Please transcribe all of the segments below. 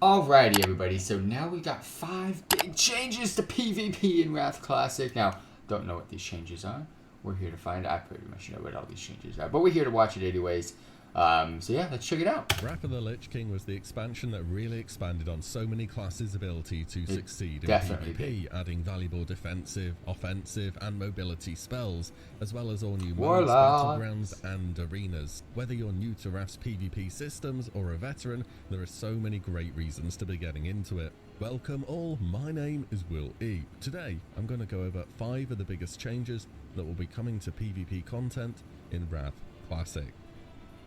Alrighty, everybody. So now we got 5 big changes to PvP in Wrath Classic. Now, don't know what these changes are. We're here to find out. I pretty much know what all these changes are, but we're here to watch it anyways. So yeah, let's check it out. Wrath of the Lich King was the expansion that really expanded on so many classes' ability to succeed in PvP, adding valuable defensive, offensive, and mobility spells, as well as all new modes, battlegrounds, and arenas. Whether you're new to Wrath's PvP systems or a veteran, there are so many great reasons to be getting into it. Welcome all, my name is Will E. Today, I'm going to go over 5 of the biggest changes that will be coming to PvP content in Wrath Classic.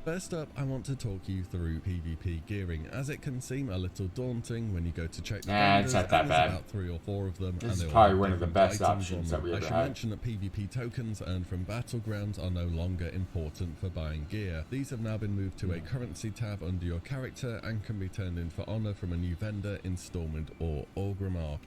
First up, I want to talk you through PvP gearing, as it can seem a little daunting when you go to check the vendors, it's not that and bad. There's about 3 or 4 of them. This and is probably one of the best options that we ever had. I should mention that PvP tokens earned from battlegrounds are no longer important for buying gear. These have now been moved to a currency tab under your character and can be turned in for honor from a new vendor, installment, or Orgrimmar.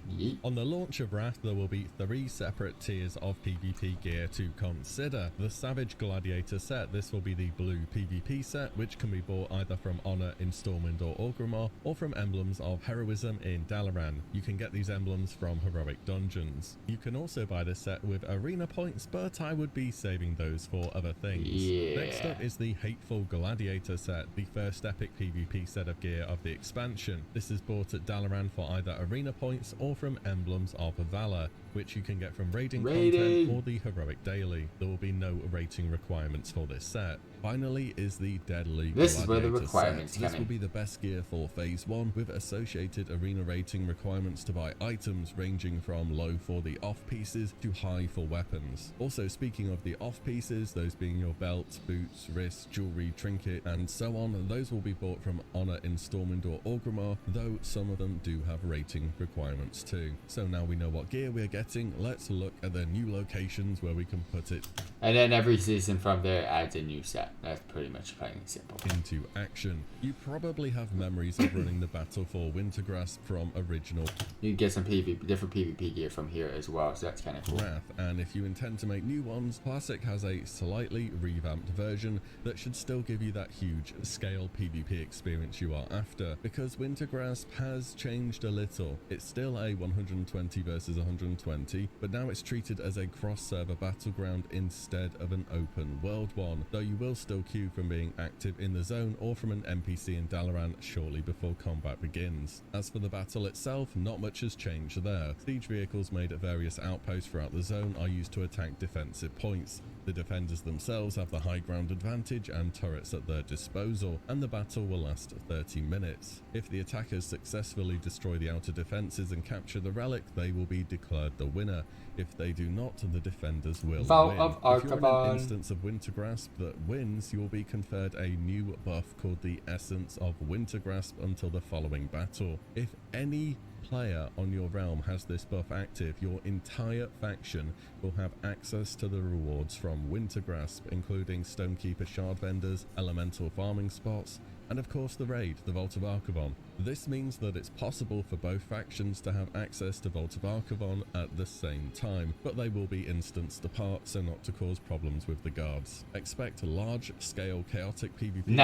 On the launch of Wrath, there will be 3 separate tiers of PvP gear to consider. The Savage Gladiator set, this will be the blue PvP set, which can be bought either from Honor, Installment, or Orgrimmar, or from Emblems of Heroism in Dalaran. You can get these emblems from Heroic Dungeons. You can also buy this set with Arena points, but I would be saving those for other things. Next up is the Hateful Gladiator set, the first epic PvP set of gear of the expansion. This is bought at Dalaran for either Arena points or from Emblems of Valor, which you can get from raiding content or the Heroic Daily. There will be no rating requirements for this set. Finally is the Deadly Gladiator is where the requirements set. This will be the best gear for Phase 1, with associated arena rating requirements to buy items ranging from low for the off pieces to high for weapons. Also, speaking of the off pieces, those being your belts, boots, wrists, jewelry, trinket, and so on, those will be bought from Honor, Installment, or Orgrimmar, though some of them do have rating requirements too. So now we know what gear we're getting, let's look at the new locations where we can put it. And then every season from there adds a new set. That's pretty much plain and simple. Into action. You probably have memories of running the battle for Wintergrasp from original. You can get some different PvP gear from here as well, so that's kind of cool. Wrath, and if you intend to make new ones, Classic has a slightly revamped version that should still give you that huge scale PvP experience you are after, because Wintergrasp has changed a little. It's still a 120 versus 120, but now it's treated as a cross-server battleground instead of an open world one, though you will still queue from being active in the zone or from an NPC in Dalaran shortly before combat begins. As for the battle itself, not much has changed there. Siege vehicles made at various outposts throughout the zone are used to attack defensive points. The defenders themselves have the high ground advantage and turrets at their disposal, and the battle will last 30 minutes. If the attackers successfully destroy the outer defenses and capture the relic, they will be declared the winner. If they do not, the defenders will win. If you're in an instance of Wintergrasp that wins, you will be conferred a new buff called the Essence of Wintergrasp until the following battle. If any player on your realm has this buff active, your entire faction will have access to the rewards from Wintergrasp, including Stonekeeper shard vendors, elemental farming spots, and of course the raid, the Vault of Archivon. This means that it's possible for both factions to have access to Vault of Archivon at the same time, but they will be instanced apart so not to cause problems with the guards. Expect large-scale chaotic PvP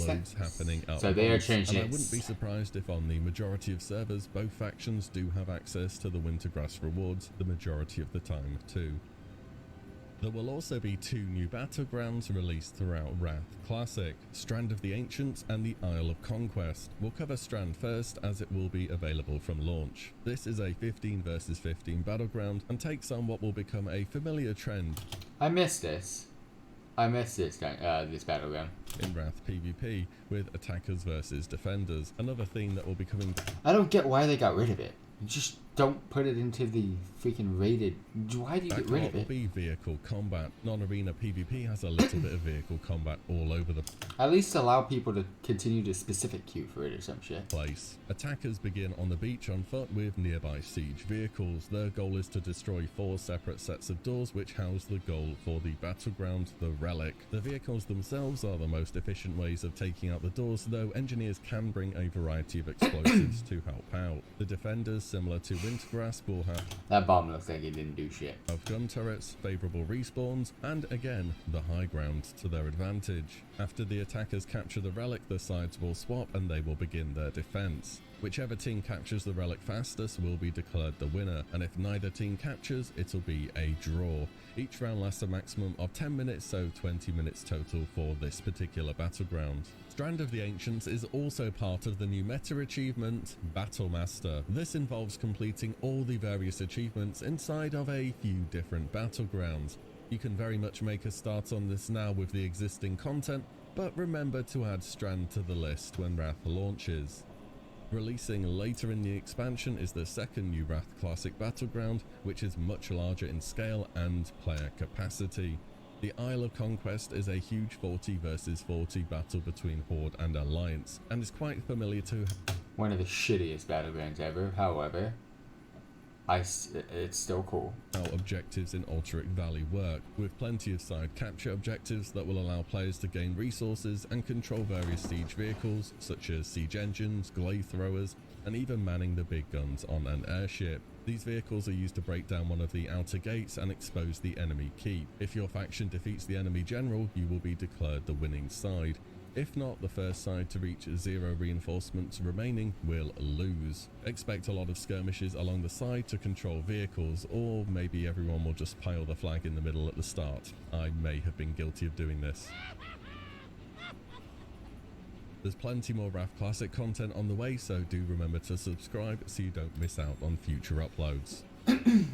loads happening up so they are changing, and I wouldn't be surprised if on the majority of servers both factions do have access to the Wintergrasp rewards the majority of the time too. There will also be 2 new battlegrounds released throughout Wrath Classic, Strand of the Ancients and the Isle of Conquest. We'll cover Strand first, as it will be available from launch. This is a 15 versus 15 battleground and takes on what will become a familiar trend. I miss this battleground. In Wrath PvP, with attackers versus defenders. Another theme that will be coming. I don't get why they got rid of it. Just don't put it into the freaking rated. Why do you get rid of it? Will be vehicle combat. Non-arena PvP has a little bit of vehicle combat all over the At least allow people to continue to specific queue for it or some shit. Place. Attackers begin on the beach on foot with nearby siege vehicles. Their goal is to destroy 4 separate sets of doors which house the goal for the battleground, the relic. The vehicles themselves are the most efficient ways of taking out the doors, though engineers can bring a variety of explosives to help out. The defenders, similar to Wintergrasp, will have that bomb looks like it didn't do shit. Of gun turrets, favourable respawns, and again, the high ground to their advantage. After the attackers capture the relic, the sides will swap and they will begin their defence. Whichever team captures the relic fastest will be declared the winner, and if neither team captures, it'll be a draw. Each round lasts a maximum of 10 minutes, so 20 minutes total for this particular battleground. Strand of the Ancients is also part of the new meta achievement, Battle Master. This involves completing all the various achievements inside of a few different battlegrounds. You can very much make a start on this now with the existing content, but remember to add Strand to the list when Wrath launches. Releasing later in the expansion is the second new Wrath Classic battleground, which is much larger in scale and player capacity. The Isle of Conquest is a huge 40 versus 40 battle between Horde and Alliance, and is quite familiar to one of the shittiest battlegrounds ever. However, it's still cool. How objectives in Alterac Valley work, with plenty of side capture objectives that will allow players to gain resources and control various siege vehicles such as siege engines, glaive throwers, and even manning the big guns on an airship. These vehicles are used to break down one of the outer gates and expose the enemy keep. If your faction defeats the enemy general, you will be declared the winning side. If not, the first side to reach 0 reinforcements remaining will lose. Expect a lot of skirmishes along the side to control vehicles, or maybe everyone will just pile the flag in the middle at the start. I may have been guilty of doing this. There's plenty more Wrath Classic content on the way, so do remember to subscribe so you don't miss out on future uploads.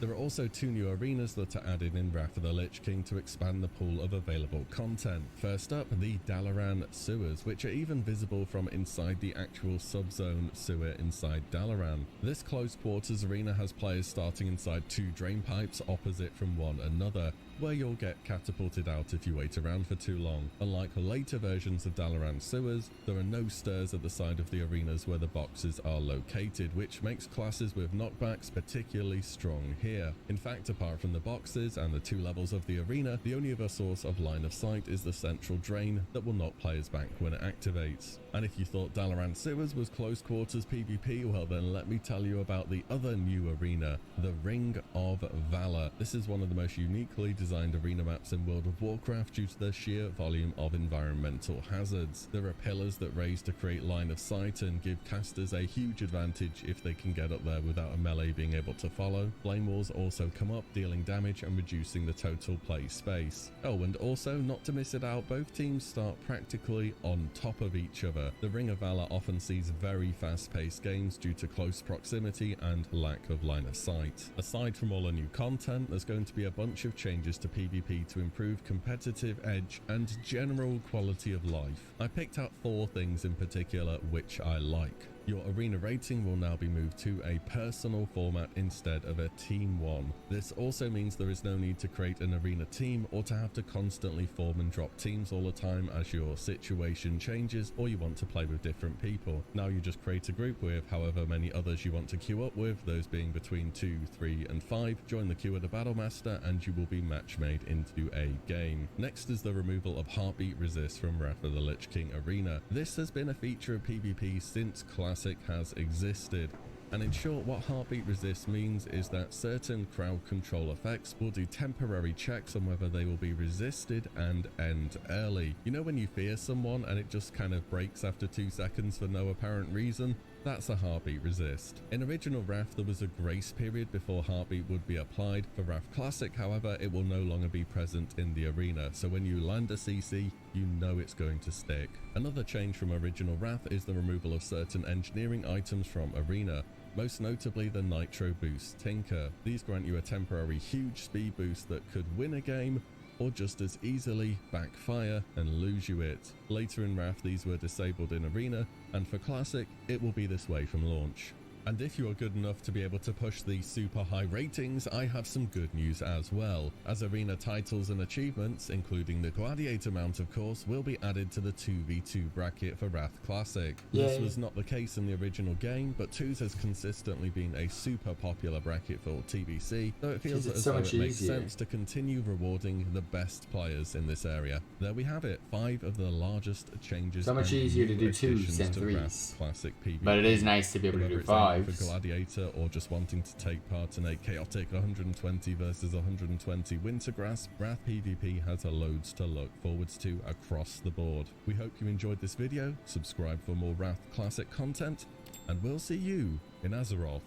There are also 2 new arenas that are added in Wrath of the Lich King to expand the pool of available content. First up, the Dalaran sewers, which are even visible from inside the actual subzone sewer inside Dalaran. This close quarters arena has players starting inside 2 drain pipes opposite from one another, where you'll get catapulted out if you wait around for too long. Unlike later versions of Dalaran sewers, there are no stairs at the side of the arenas where the boxes are located, which makes classes with knockbacks particularly strong here. In fact, apart from the boxes and the 2 levels of the arena, the only other source of line of sight is the central drain that will knock players back when it activates. And if you thought Dalaran sewers was close quarters PvP, well then let me tell you about the other new arena, the Ring of Valor. This is one of the most uniquely designed arena maps in World of Warcraft due to the sheer volume of environmental hazards. There are pillars that raise to create line of sight and give casters a huge advantage if they can get up there without a melee being able to follow. Flame walls also come up, dealing damage and reducing the total play space. Oh, and also, not to miss it out, both teams start practically on top of each other. The Ring of Valor often sees very fast-paced games due to close proximity and lack of line of sight. Aside from all the new content, there's going to be a bunch of changes to PvP to improve competitive edge and general quality of life. I picked out 4 things in particular which I like. Your arena rating will now be moved to a personal format instead of a team one. This also means there is no need to create an arena team or to have to constantly form and drop teams all the time as your situation changes or you want to play with different people. Now you just create a group with however many others you want to queue up with, those being between 2, 3 and 5. Join the queue of the Battle Master and you will be match made into a game. Next is the removal of Heartbeat Resist from Wrath of the Lich King Arena. This has been a feature of PvP since Classic has existed. And in short, what Heartbeat Resist means is that certain crowd control effects will do temporary checks on whether they will be resisted and end early. You know when you fear someone and it just kind of breaks after 2 seconds for no apparent reason? That's a Heartbeat Resist. In original Wrath, there was a grace period before Heartbeat would be applied. For Wrath Classic, however, it will no longer be present in the arena, so when you land a CC, you know it's going to stick. Another change from original Wrath is the removal of certain engineering items from arena, most notably the Nitro Boost Tinker. These grant you a temporary huge speed boost that could win a game, or just as easily backfire and lose you it. Later in Wrath, these were disabled in Arena, and for Classic, it will be this way from launch. And if you are good enough to be able to push the super high ratings, I have some good news as well, as arena titles and achievements, including the Gladiator mount of course, will be added to the 2v2 bracket for Wrath Classic. Yay. This was not the case in the original game, but 2s has consistently been a super popular bracket for TBC, so it feels as though it makes sense to continue rewarding the best players in this area. There we have it, 5 of the largest changes. So much easier to do 2s than 3s. Classic PvP. But it is nice to be able to do 5s. For Gladiator or just wanting to take part in a chaotic 120 versus 120 Wintergrasp, Wrath PvP has a loads to look forwards to across the board. We hope you enjoyed this video, subscribe for more Wrath Classic content, and we'll see you in Azeroth.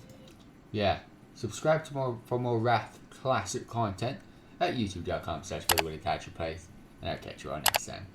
Yeah. Subscribe to for more Wrath Classic content at youtube.com/FTWitachi plays, and I'll catch you all next time.